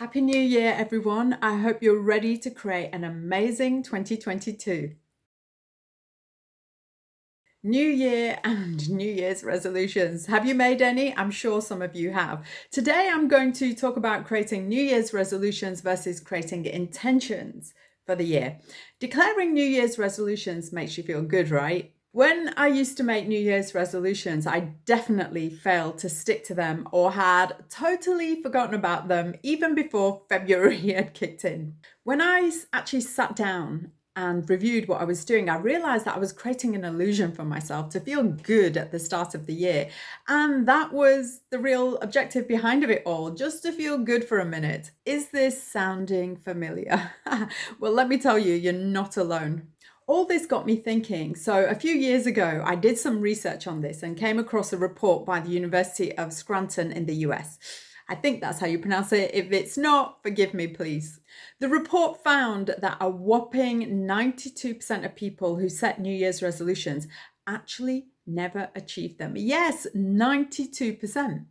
Happy New Year, everyone. I hope you're ready to create an amazing 2022. New Year and New Year's resolutions. Have you made any? I'm sure some of you have. Today, I'm going to talk about creating New Year's resolutions versus creating intentions for the year. Declaring New Year's resolutions makes you feel good, right? When I used to make New Year's resolutions, I definitely failed to stick to them or had totally forgotten about them even before February had kicked in. When I actually sat down and reviewed what I was doing, I realized that I was creating an illusion for myself to feel good at the start of the year. And that was the real objective behind it all, just to feel good for a minute. Is this sounding familiar? Well, let me tell you, you're not alone. All this got me thinking. So a few years ago, I did some research on this and came across a report by the University of Scranton in the US. I think that's how you pronounce it. If it's not, forgive me, please. The report found that a whopping 92% of people who set New Year's resolutions actually never achieved them. Yes, 92%.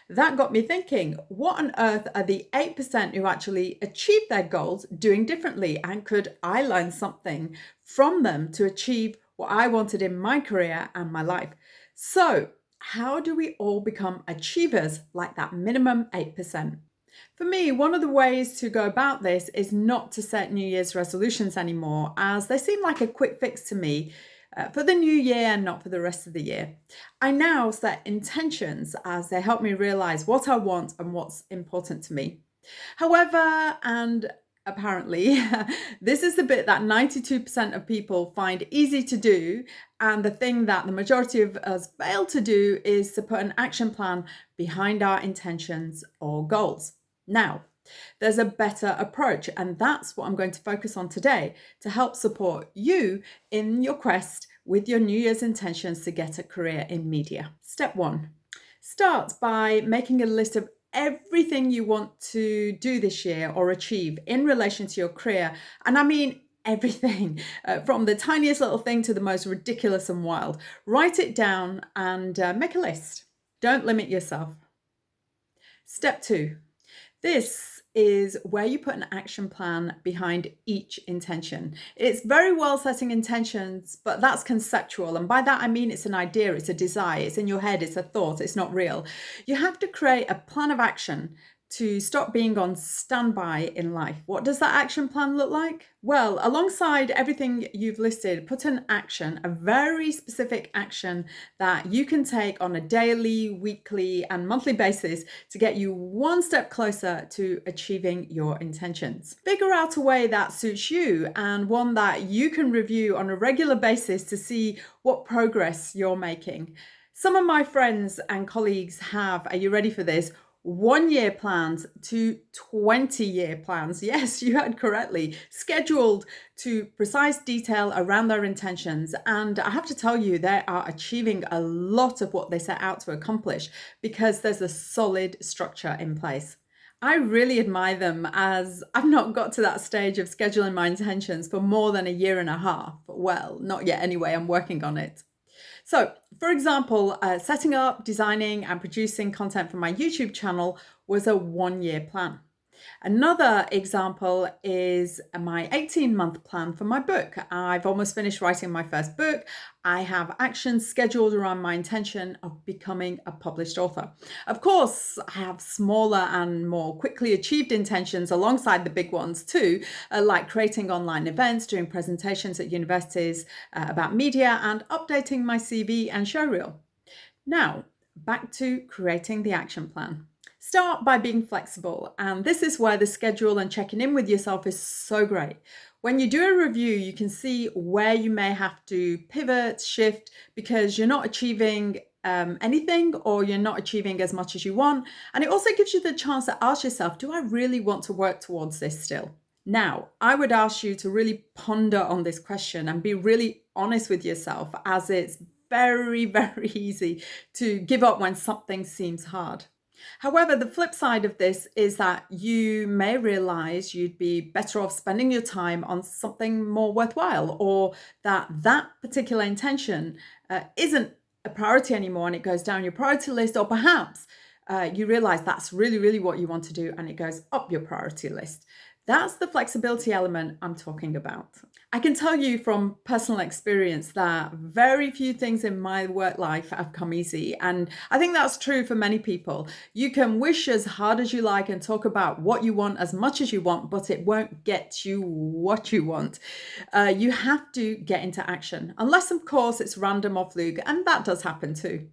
That got me thinking, what on earth are the 8% who actually achieved their goals doing differently? And could I learn something from them to achieve what I wanted in my career and my life? So, how do we all become achievers like that minimum 8%? For me, one of the ways to go about this is not to set New Year's resolutions anymore, as they seem like a quick fix to me for the new year and not for the rest of the year. I now set intentions as they help me realize what I want and what's important to me. However, and apparently, this is the bit that 92% of people find easy to do. And the thing that the majority of us fail to do is to put an action plan behind our intentions or goals. Now, there's a better approach, and that's what I'm going to focus on today to help support you in your quest with your New Year's intentions to get a career in media. Step 1. Start by making a list of everything you want to do this year or achieve in relation to your career. And I mean everything, from the tiniest little thing to the most ridiculous and wild. Write it down and make a list. Don't limit yourself. Step 2. This is where you put an action plan behind each intention. It's very well setting intentions, but that's conceptual. And by that, I mean it's an idea, it's a desire, it's in your head, it's a thought, it's not real. You have to create a plan of action to stop being on standby in life. What does that action plan look like? Well, alongside everything you've listed, put an action, a very specific action that you can take on a daily, weekly, and monthly basis to get you one step closer to achieving your intentions. Figure out a way that suits you and one that you can review on a regular basis to see what progress you're making. Some of my friends and colleagues have, are you ready for this? 1-year plans to 20-year plans. Yes, you heard correctly. Scheduled to precise detail around their intentions. And I have to tell you, they are achieving a lot of what they set out to accomplish because there's a solid structure in place. I really admire them, as I've not got to that stage of scheduling my intentions for more than a year and a half. Well, not yet anyway, I'm working on it. So, for example, setting up, designing, and producing content for my YouTube channel was a 1-year plan. Another example is my 18-month plan for my book. I've almost finished writing my first book. I have actions scheduled around my intention of becoming a published author. Of course, I have smaller and more quickly achieved intentions alongside the big ones too, like creating online events, doing presentations at universities about media, and updating my CV and showreel. Now, back to creating the action plan. Start by being flexible, and this is where the schedule and checking in with yourself is so great. When you do a review, you can see where you may have to pivot, shift, because you're not achieving anything or you're not achieving as much as you want. And it also gives you the chance to ask yourself, do I really want to work towards this still? Now, I would ask you to really ponder on this question and be really honest with yourself, as it's very, very easy to give up when something seems hard. However, the flip side of this is that you may realize you'd be better off spending your time on something more worthwhile, or that particular intention isn't a priority anymore and it goes down your priority list, or perhaps you realize that's really, really what you want to do, and it goes up your priority list. That's the flexibility element I'm talking about. I can tell you from personal experience that very few things in my work life have come easy. And I think that's true for many people. You can wish as hard as you like and talk about what you want as much as you want, but it won't get you what you want. You have to get into action, unless, of course, it's random or fluke, and that does happen too.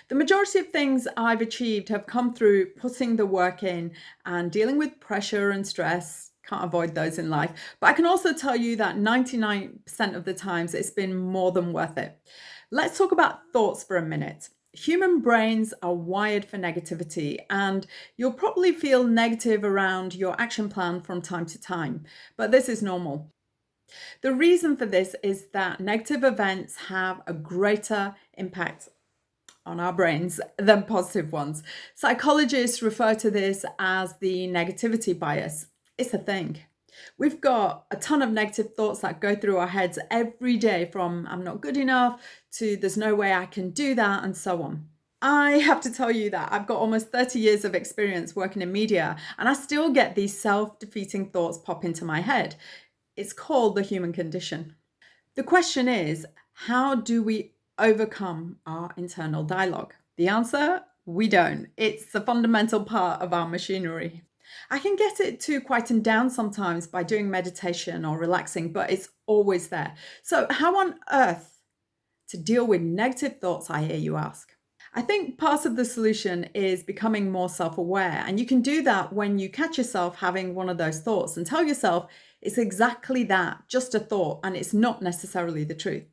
The majority of things I've achieved have come through putting the work in and dealing with pressure and stress. Can't avoid those in life. But I can also tell you that 99% of the times it's been more than worth it. Let's talk about thoughts for a minute. Human brains are wired for negativity, and you'll probably feel negative around your action plan from time to time, but this is normal. The reason for this is that negative events have a greater impact on our brains than positive ones. Psychologists refer to this as the negativity bias. It's a thing. We've got a ton of negative thoughts that go through our heads every day, from I'm not good enough to there's no way I can do that, and so on. I have to tell you that I've got almost 30 years of experience working in media, and I still get these self-defeating thoughts pop into my head. It's called the human condition. The question is, how do we overcome our internal dialogue? The answer, we don't. It's a fundamental part of our machinery. I can get it to quieten down sometimes by doing meditation or relaxing, but it's always there. So how on earth to deal with negative thoughts, I hear you ask? I think part of the solution is becoming more self-aware, and you can do that when you catch yourself having one of those thoughts and tell yourself it's exactly that, just a thought, and it's not necessarily the truth.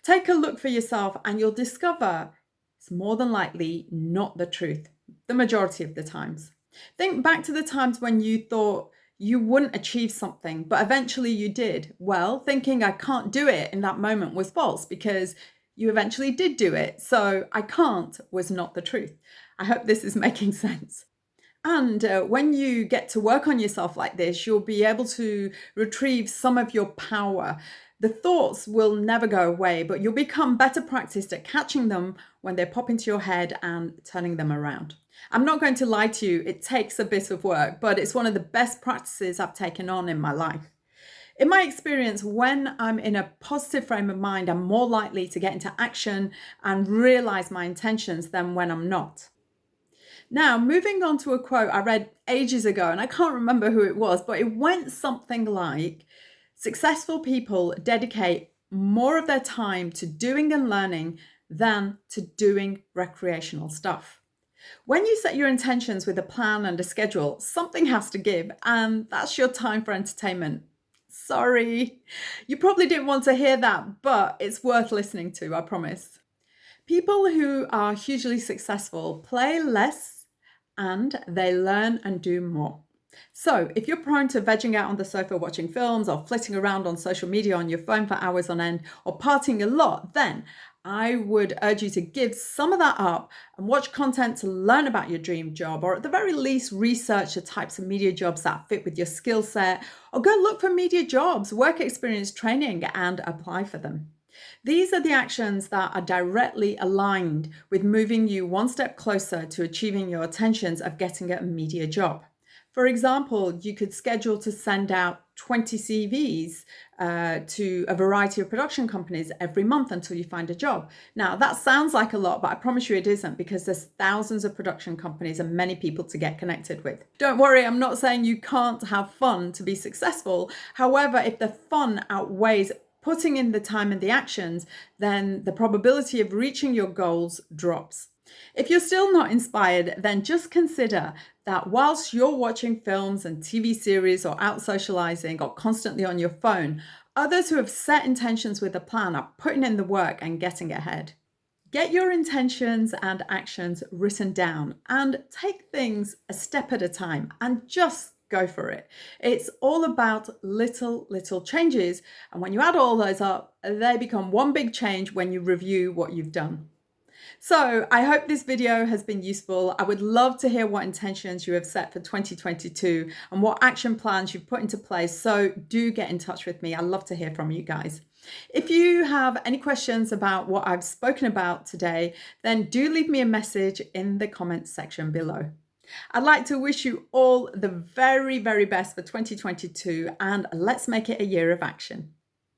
Take a look for yourself and you'll discover it's more than likely not the truth, the majority of the times. Think back to the times when you thought you wouldn't achieve something, but eventually you did. Well, thinking I can't do it in that moment was false, because you eventually did do it. So I can't was not the truth. I hope this is making sense. And when you get to work on yourself like this, you'll be able to retrieve some of your power. The thoughts will never go away, but you'll become better practiced at catching them when they pop into your head and turning them around. I'm not going to lie to you, it takes a bit of work, but it's one of the best practices I've taken on in my life. In my experience, when I'm in a positive frame of mind, I'm more likely to get into action and realize my intentions than when I'm not. Now, moving on to a quote I read ages ago, and I can't remember who it was, but it went something like, successful people dedicate more of their time to doing and learning than to doing recreational stuff. When you set your intentions with a plan and a schedule, something has to give, and that's your time for entertainment. Sorry, you probably didn't want to hear that, but it's worth listening to, I promise. People who are hugely successful play less and they learn and do more. So if you're prone to vegging out on the sofa watching films or flitting around on social media on your phone for hours on end or partying a lot, then I would urge you to give some of that up and watch content to learn about your dream job, or at the very least research the types of media jobs that fit with your skill set, or go look for media jobs, work experience training, and apply for them. These are the actions that are directly aligned with moving you one step closer to achieving your intentions of getting a media job. For example, you could schedule to send out 20 CVs to a variety of production companies every month until you find a job. Now, that sounds like a lot, but I promise you it isn't, because there's thousands of production companies and many people to get connected with. Don't worry, I'm not saying you can't have fun to be successful. However, if the fun outweighs putting in the time and the actions, then the probability of reaching your goals drops. If you're still not inspired, then just consider that whilst you're watching films and TV series or out socializing or constantly on your phone, others who have set intentions with a plan are putting in the work and getting ahead. Get your intentions and actions written down and take things a step at a time and just go for it. It's all about little changes. And when you add all those up, they become one big change when you review what you've done. So I hope this video has been useful. I would love to hear what intentions you have set for 2022 and what action plans you've put into place. So do get in touch with me. I'd love to hear from you guys. If you have any questions about what I've spoken about today, then do leave me a message in the comments section below. I'd like to wish you all the very, very best for 2022, and let's make it a year of action.